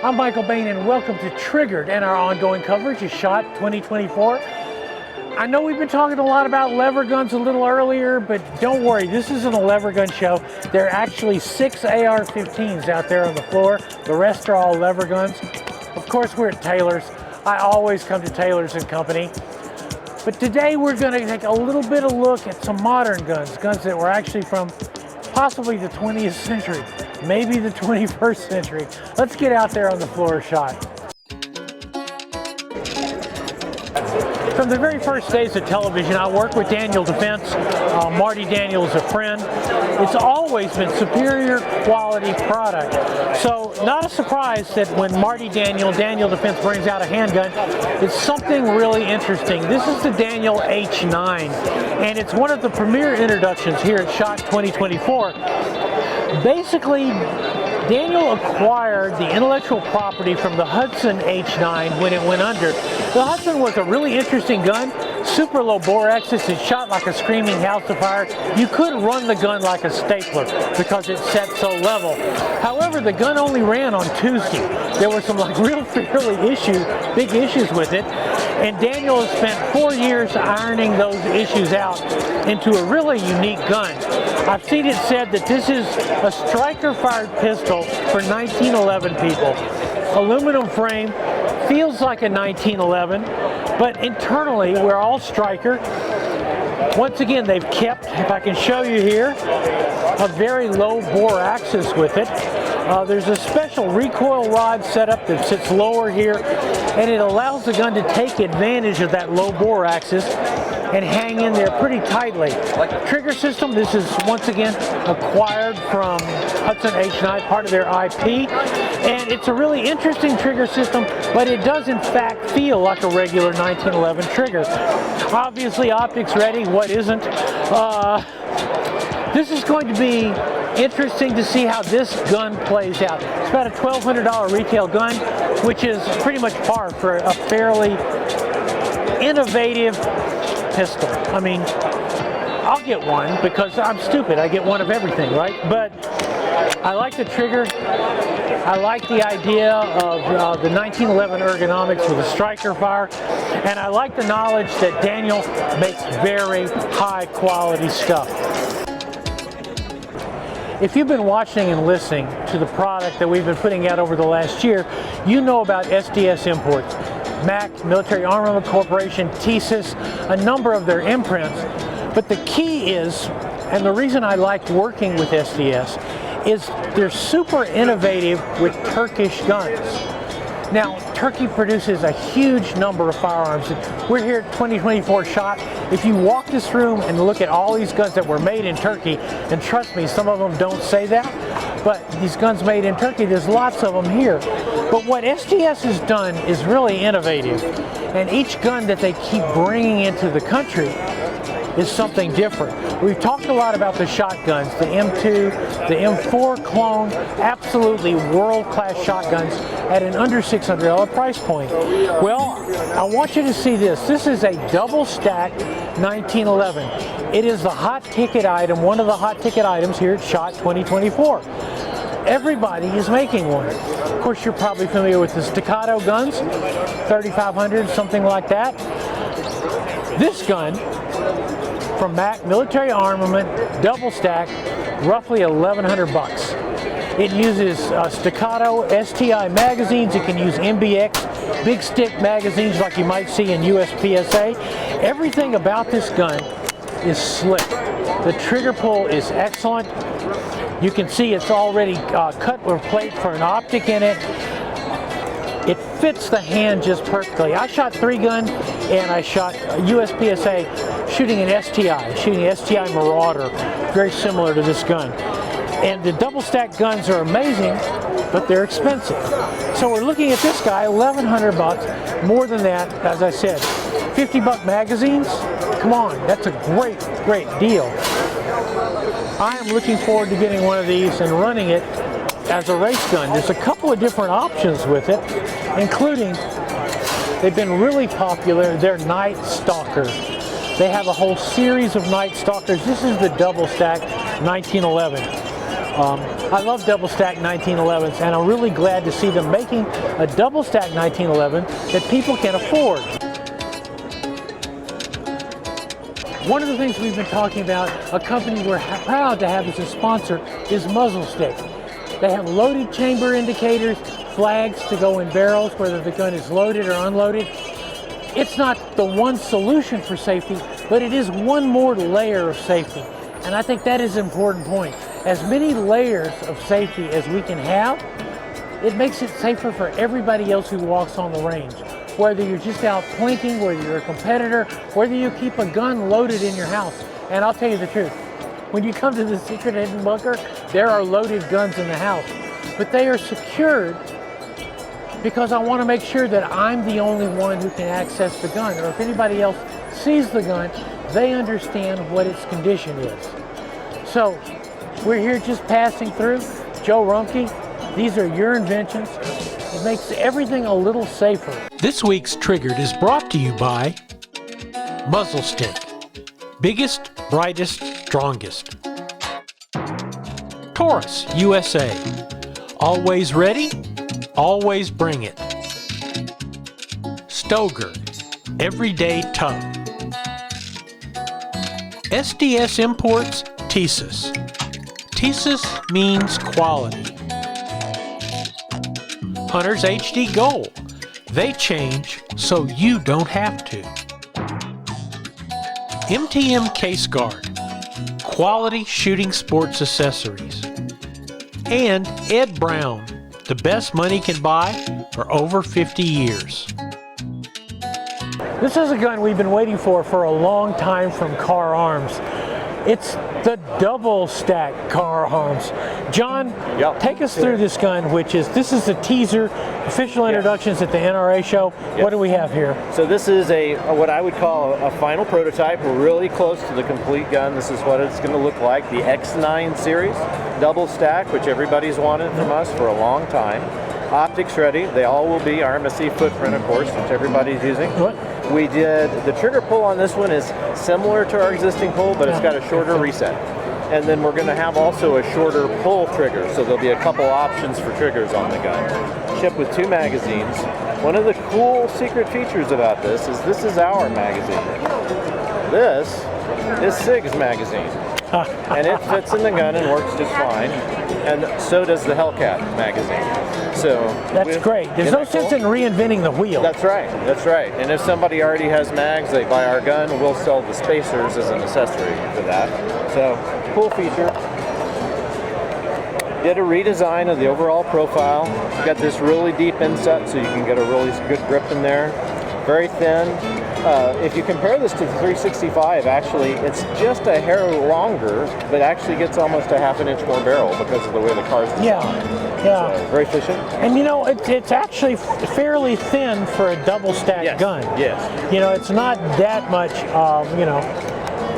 I'm Michael Bain and welcome to Triggered and our ongoing coverage of SHOT 2024. I know we've been talking a lot about lever guns a little earlier, but don't worry, this isn't a lever gun show. There are actually 6 AR-15s out there on the floor. The rest are all lever guns. Of course, we're at Taylor's. I always come to Taylor's and Company. But today we're going to take a little bit of a look at some modern guns, guns that were actually from possibly the 20th century, maybe the 21st century. Let's get out there on the floor of SHOT. From the very first days of television, I worked with Daniel Defense. Marty Daniel is a friend. It's always been superior quality product. So not a surprise that when Marty Daniel Defense brings out a handgun, it's something really interesting. This is the Daniel H9, and it's one of the premier introductions here at SHOT 2024. Basically, Daniel acquired the intellectual property from the Hudson H9 when it went under. The Hudson was a really interesting gun, super low bore axis. It shot like a screaming house of fire. You could run the gun like a stapler because it set so level. However, the gun only ran on Tuesday. There were some big issues with it. And Daniel has spent 4 years ironing those issues out into a really unique gun. I've seen it said that this is a striker-fired pistol for 1911 people. Aluminum frame, feels like a 1911, but internally we're all striker. Once again, they've kept, if I can show you here, a very low bore axis with it. There's a special recoil rod setup that sits lower here, and it allows the gun to take advantage of that low bore axis and hang in there pretty tightly. Trigger system, this is once again acquired from Hudson H9, part of their IP, and it's a really interesting trigger system, but it does in fact feel like a regular 1911 trigger. Obviously optics ready, what isn't? This is going to be interesting to see how this gun plays out. It's about a $1,200 retail gun, which is pretty much par for a fairly innovative pistol. I mean, I'll get one because I'm stupid. I get one of everything, right? But I like the trigger. I like the idea of the 1911 ergonomics with a striker fire. And I like the knowledge that Daniel makes very high quality stuff. If you've been watching and listening to the product that we've been putting out over the last year, you know about SDS Imports. MAC, Military Armament Corporation, TSIS, a number of their imprints. But the key is, and the reason I like working with SDS, is they're super innovative with Turkish guns. Now, Turkey produces a huge number of firearms. We're here at 2024 SHOT. If you walk this room and look at all these guns that were made in Turkey, and trust me, some of them don't say that, but these guns made in Turkey, there's lots of them here. But what SDS has done is really innovative, and each gun that they keep bringing into the country is something different. We've talked a lot about the shotguns, the M2, the M4 clone, absolutely world-class shotguns at an under $600 price point. Well, I want you to see this. This is a double stack 1911. It is the hot ticket item, one of the hot ticket items here at SHOT 2024. Everybody is making one. Of course, you're probably familiar with the staccato guns, 3,500, something like that. This gun from MAC Military Armament, double stack, roughly 1,100 bucks. It uses staccato STI magazines. It can use MBX, big stick magazines like you might see in USPSA. Everything about this gun is slick. The trigger pull is excellent. You can see it's already cut with plate for an optic in it. It fits the hand just perfectly. I shot 3-gun and I shot USPSA shooting an STI Marauder, very similar to this gun. And the double stack guns are amazing, but they're expensive. So we're looking at this guy, 1,100 bucks. More than that, as I said, 50-buck magazines. Come on, that's a great, great deal. I am looking forward to getting one of these and running it as a race gun. There's a couple of different options with it, including, they've been really popular, they're Night Stalkers. They have a whole series of Night Stalkers. This is the double stack 1911. I love double stack 1911s, and I'm really glad to see them making a double stack 1911 that people can afford. One of the things we've been talking about, a company we're proud to have as a sponsor, is Muzzle Stick. They have loaded chamber indicators, flags to go in barrels, whether the gun is loaded or unloaded. It's not the one solution for safety, but it is one more layer of safety. And I think that is an important point. As many layers of safety as we can have, it makes it safer for everybody else who walks on the range. Whether you're just out plinking, whether you're a competitor, whether you keep a gun loaded in your house. And I'll tell you the truth, when you come to the secret hidden bunker, there are loaded guns in the house, but they are secured because I want to make sure that I'm the only one who can access the gun, or if anybody else sees the gun, they understand what its condition is. So we're here just passing through. Joe Rumpke, these are your inventions. It makes everything a little safer. This week's Triggered is brought to you by Muzzle Stick. Biggest, brightest, strongest. Taurus, USA. Always ready, always bring it. Stoger, everyday tough. SDS Imports, Thesis. Thesis means quality. Hunter's HD Gold. They change so you don't have to. MTM Case-Gard. Quality shooting sports accessories. And Ed Brown. The best money can buy for over 50 years. This is a gun we've been waiting for a long time from Car Arms. It's the Double Stack Car Arms. John, take us through this gun, this is the teaser, official introductions at the NRA show. What do we have here? So this is what I would call a final prototype. We're really close to the complete gun. This is what it's going to look like. The X9 series, Double Stack, which everybody's wanted from us for a long time. Optics ready. They all will be RMSE footprint, of course, which everybody's using. We did, the trigger pull on this one is similar to our existing pull, but it's got a shorter reset. And then we're going to have also a shorter pull trigger, so there'll be a couple options for triggers on the gun. Shipped with 2 magazines. One of the cool secret features about this is our magazine. This is SIG's magazine. And it fits in the gun and works just fine. And so does the Hellcat magazine. So that's great. There's no sense in reinventing the wheel. That's right. That's right. And if somebody already has mags, they buy our gun, we'll sell the spacers as an accessory to that. So cool feature. Did a redesign of the overall profile. Got this really deep inset so you can get a really good grip in there. Very thin. If you compare this to the 365, actually, it's just a hair longer, but actually gets almost a ½ inch more barrel because of the way the car's designed. So, very efficient. And you know, it's actually fairly thin for a double stack gun. Yes. You know, it's not that much, you know,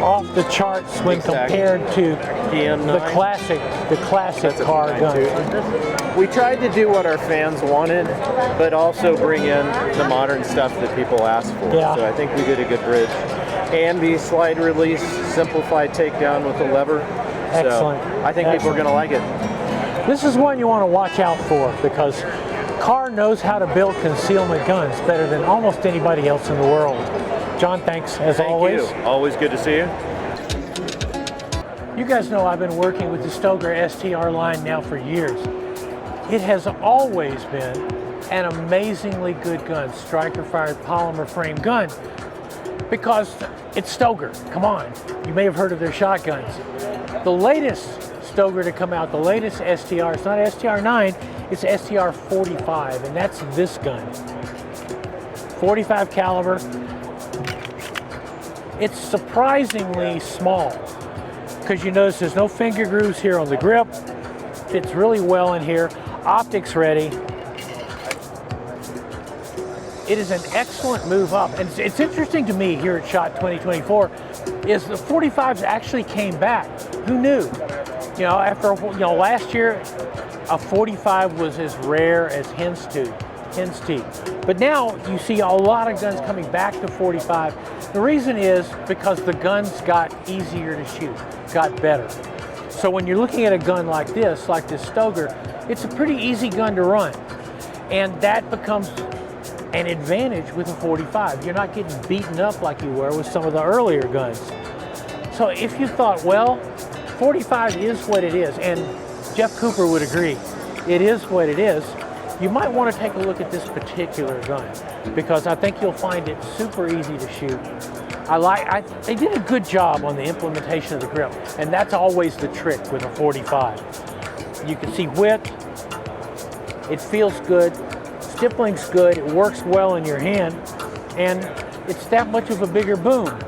off the charts when compared to the classic car gun. We tried to do what our fans wanted, but also bring in the modern stuff that people ask for. So I think we did a good bridge. AMB slide release, simplified takedown with the lever. Excellent. So I think people are going to like it. This is one you want to watch out for because Car knows how to build concealment guns better than almost anybody else in the world. John, thanks as always. Thank you. Always good to see you. You guys know I've been working with the Stoger STR line now for years. It has always been an amazingly good gun, striker-fired polymer frame gun, because it's Stoger. Come on, you may have heard of their shotguns. The latest Stoger to come out, the latest STR, it's not STR9, it's STR45, and that's this gun. 45 caliber. It's surprisingly small because you notice there's no finger grooves here on the grip. Fits really well in here. Optics ready. It is an excellent move up. And it's interesting to me here at SHOT 2024 is the 45s actually came back. Who knew? You know, after last year, a 45 was as rare as hen's teeth. But now you see a lot of guns coming back to 45. The reason is because the guns got easier to shoot, got better. So when you're looking at a gun like this Stoger, it's a pretty easy gun to run. And that becomes an advantage with a 45. You're not getting beaten up like you were with some of the earlier guns. So if you thought, well, 45 is what it is, and Jeff Cooper would agree, it is what it is, you might want to take a look at this particular gun, because I think you'll find it super easy to shoot. They did a good job on the implementation of the grip, and that's always the trick with a 45. You can see width, it feels good, stippling's good, it works well in your hand, and it's that much of a bigger boom.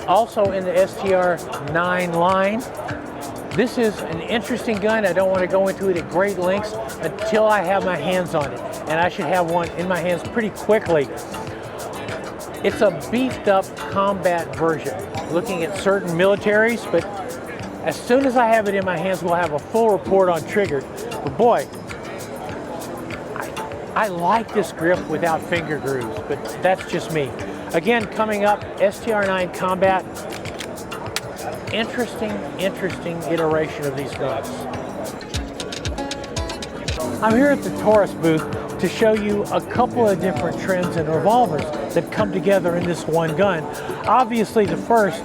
Also in the STR9 line, this is an interesting gun. I don't want to go into it at great lengths until I have my hands on it, and I should have one in my hands pretty quickly. It's a beefed up combat version, looking at certain militaries, but as soon as I have it in my hands, we'll have a full report on trigger. But boy, I like this grip without finger grooves, but that's just me. Again, coming up, STR9 Combat. Interesting iteration of these guns. I'm here at the Taurus booth to show you a couple of different trends in revolvers that come together in this one gun. Obviously, the first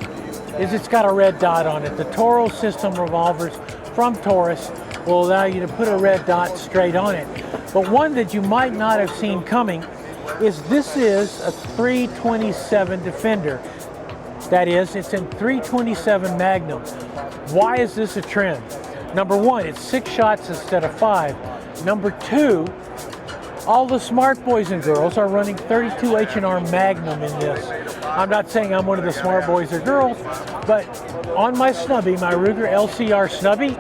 is it's got a red dot on it. The Toro system revolvers from Taurus will allow you to put a red dot straight on it. But one that you might not have seen coming is this is a 327 Defender. That is, it's in 327 Magnum. Why is this a trend? Number one, it's 6 shots instead of 5. Number two, all the smart boys and girls are running 32 H&R Magnum in this. I'm not saying I'm one of the smart boys or girls, but on my snubby, my Ruger LCR snubby,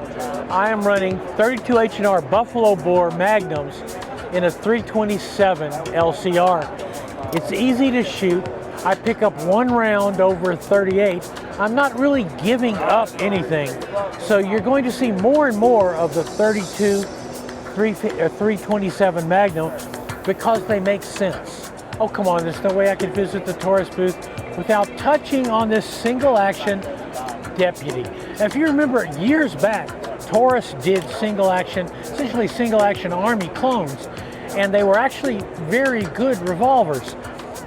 I am running 32 H&R Buffalo Bore Magnums in a 327 LCR. It's easy to shoot. I pick up 1 round over a 38. I'm not really giving up anything. So you're going to see more and more of the 32 327 Magnum because they make sense. Oh, come on, there's no way I could visit the Taurus booth without touching on this single action Deputy. Now, if you remember years back, Taurus did single action, essentially single action Army clones, and they were actually very good revolvers.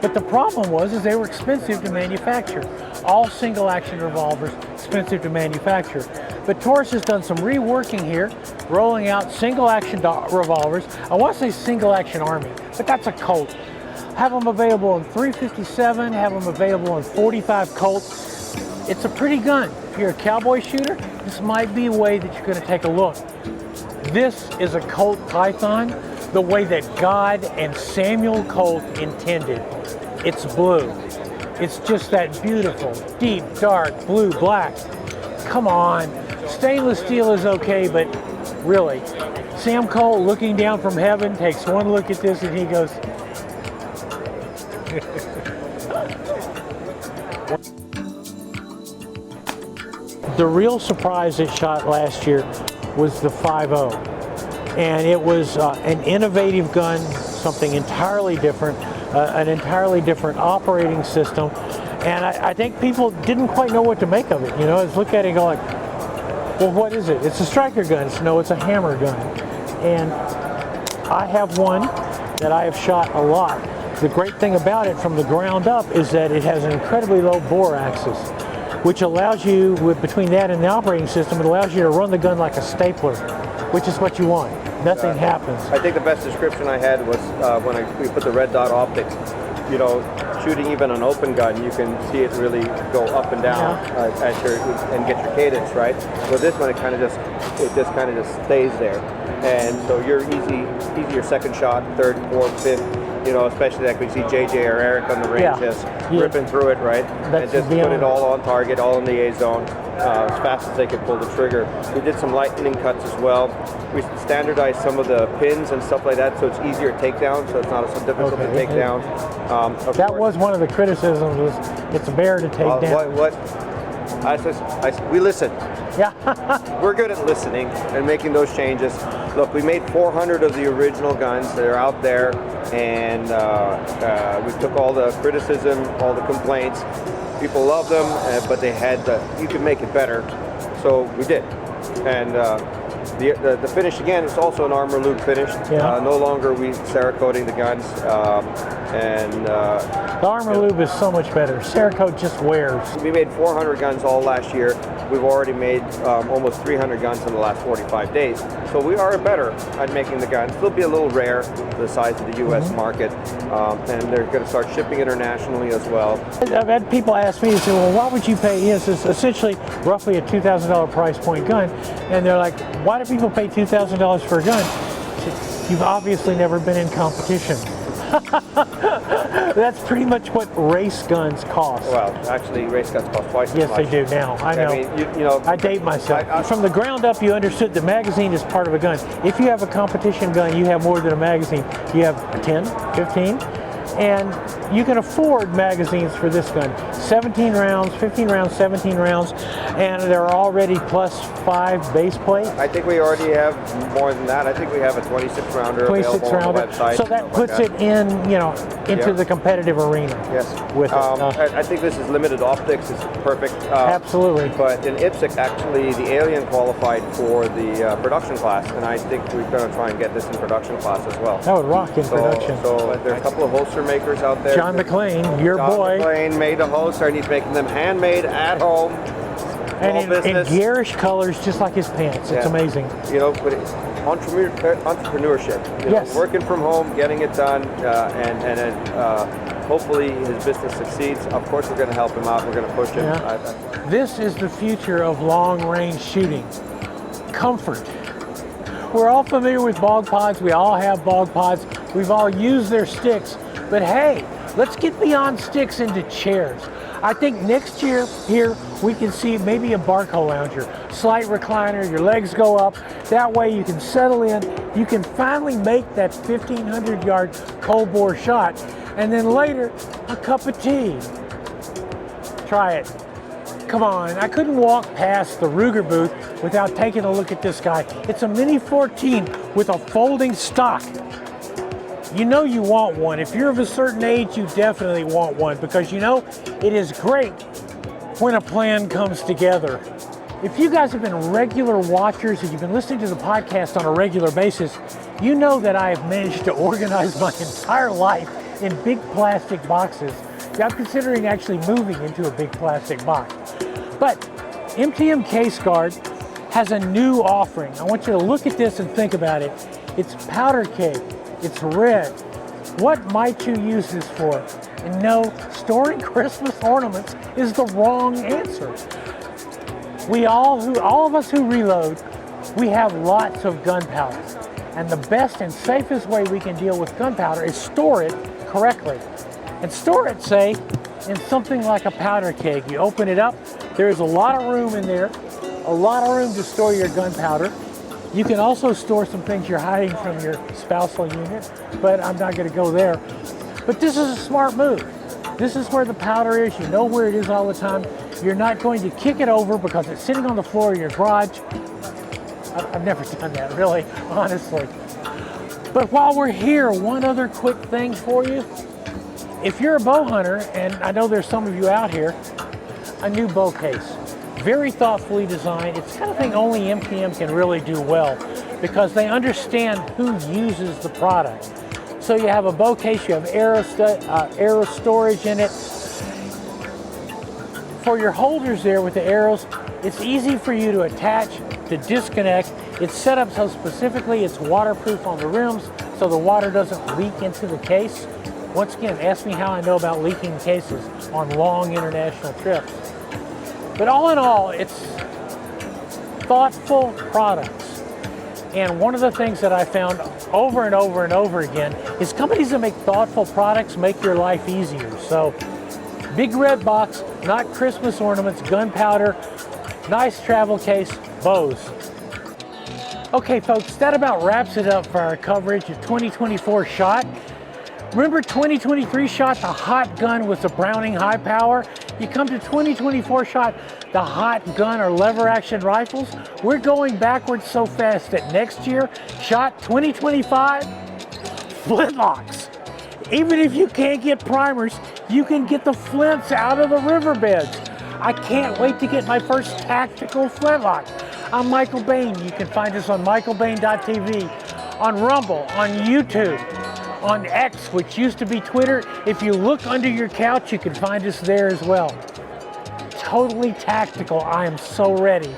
But the problem was they were expensive to manufacture. All single action revolvers expensive to manufacture. But Taurus has done some reworking here, rolling out single action revolvers. I want to say single action Army, but that's a Colt. Have them available in 357, have them available in 45 Colt. It's a pretty gun. If you're a cowboy shooter, this might be a way that you're going to take a look. This is a Colt Python the way that God and Samuel Colt intended. It's blue. It's just that beautiful, deep, dark blue, black. Come on. Stainless steel is okay, but really, Sam Colt looking down from heaven takes one look at this and he goes, The real surprise it shot last year was the 5.0. And it was an innovative gun, something entirely different, an entirely different operating system. And I think people didn't quite know what to make of it. You know, it's look at it and go like, well, what is it? It's a striker gun. No, it's a hammer gun. And I have one that I have shot a lot. The great thing about it from the ground up is that it has an incredibly low bore axis, which allows you, between that and the operating system, it allows you to run the gun like a stapler, which is what you want. Nothing happens. I think the best description I had was when we put the red dot optics. You know, shooting even an open gun, you can see it really go up and down and get your cadence right. With this one, it just kind of stays there, and so you're easier second shot, third, fourth, fifth. You know, especially like we see JJ or Eric on the range just ripping through it, right? And just put it all on target, all in the A zone, as fast as they could pull the trigger. We did some lightning cuts as well. We standardized some of the pins and stuff like that, so it's easier to take down, so it's not so difficult to take down. That was one of the criticisms, was it's a bear to take down. We listen. Yeah. We're good at listening and making those changes. Look, we made 400 of the original guns that are out there, and we took all the criticism, all the complaints. People love them, but you could make it better. So we did. And the finish, again, is also an armor lube finish. Yeah. No longer we Cerakoting the guns. The armor lube is so much better. Cerakote just wears. We made 400 guns all last year. We've already made almost 300 guns in the last 45 days. So we are better at making the guns. They'll be a little rare for the size of the U.S. market, and they're going to start shipping internationally as well. I've had people ask me, they say, well, why would you pay? Yes, it's essentially roughly a $2,000 price point gun. And they're like, why do people pay $2,000 for a gun? I said, you've obviously never been in competition. That's pretty much what race guns cost. Well, actually, race guns cost twice as much. Yes, they do now. I know. I mean, you know, I date myself. From the ground up, you understood the magazine is part of a gun. If you have a competition gun, you have more than a magazine. You have 10, 15, and you can afford magazines for this gun. 17 rounds, 15 rounds, 17 rounds, and they're already +5 base plate. I think we already have more than that. I think we have a 26 rounder 26 available rounder. on the website. So that puts it in, you know, into the competitive arena. Yes. With it. I think this is limited optics. It's perfect. Absolutely. But in IPSC, actually, the Alien qualified for the production class, and I think we're going to try and get this in production class as well. That would rock in production. So there are a couple of holster makers out there. John McClain, your John boy. McClain made a holster, and he's making them handmade at home. And in garish colors, just like his pants. It's amazing. You know, but it's entrepreneurship. You know, working from home, getting it done, and then hopefully his business succeeds. Of course, we're going to help him out. We're going to push him. Yeah. This is the future of long-range shooting. Comfort. We're all familiar with bog pods. We all have bog pods. We've all used their sticks. But hey, let's get beyond sticks into chairs. I think next year here we can see maybe a Barco lounger, slight recliner, your legs go up. That way you can settle in. You can finally make that 1,500-yard cold bore shot, and then later a cup of tea. Try it. Come on, I couldn't walk past the Ruger booth without taking a look at this guy. It's a Mini 14 with a folding stock. You know you want one. If you're of a certain age, you definitely want one, because you know it is great when a plan comes together. If you guys have been regular watchers and you've been listening to the podcast on a regular basis, you know that I have managed to organize my entire life in big plastic boxes. I'm considering actually moving into a big plastic box. But MTM Case-Gard has a new offering. I want you to look at this and think about it. It's powder keg. It's red. What might you use this for? And no, storing Christmas ornaments is the wrong answer. All of us who reload, we have lots of gunpowder. And the best and safest way we can deal with gunpowder is store it correctly. And store it, say, in something like a powder keg. You open it up, there's a lot of room in there, a lot of room to store your gunpowder. You can also store some things you're hiding from your spousal unit, but I'm not going to go there. But this is a smart move. This is where the powder is. You know where it is all the time. You're not going to kick it over because it's sitting on the floor of your garage. I've never done that, really, honestly. But while we're here, one other quick thing for you. If you're a bow hunter, and I know there's some of you out here, a new bow case. Very thoughtfully designed. It's the kind of thing only MTM can really do well, because they understand who uses the product. So you have a bow case, you have arrow storage in it. For your holders there with the arrows, it's easy for you to attach, to disconnect. It's set up so specifically it's waterproof on the rims, so the water doesn't leak into the case. Once again, ask me how I know about leaking cases on long international trips. But all in all, it's thoughtful products. And one of the things that I found over and over and over again is companies that make thoughtful products make your life easier. So, big red box, not Christmas ornaments, gunpowder, nice travel case, bows. Okay folks, that about wraps it up for our coverage of 2024 SHOT. Remember 2023 SHOT, the hot gun with the Browning high power? You come to 2024 SHOT, the hot gun or lever action rifles. We're going backwards so fast that next year, SHOT 2025, flintlocks. Even if you can't get primers, you can get the flints out of the riverbeds. I can't wait to get my first tactical flintlock. I'm Michael Bain. You can find us on michaelbain.tv, on Rumble, on YouTube, on X, which used to be Twitter. If you look under your couch, you can find us there as well. Totally tactical. I am so ready.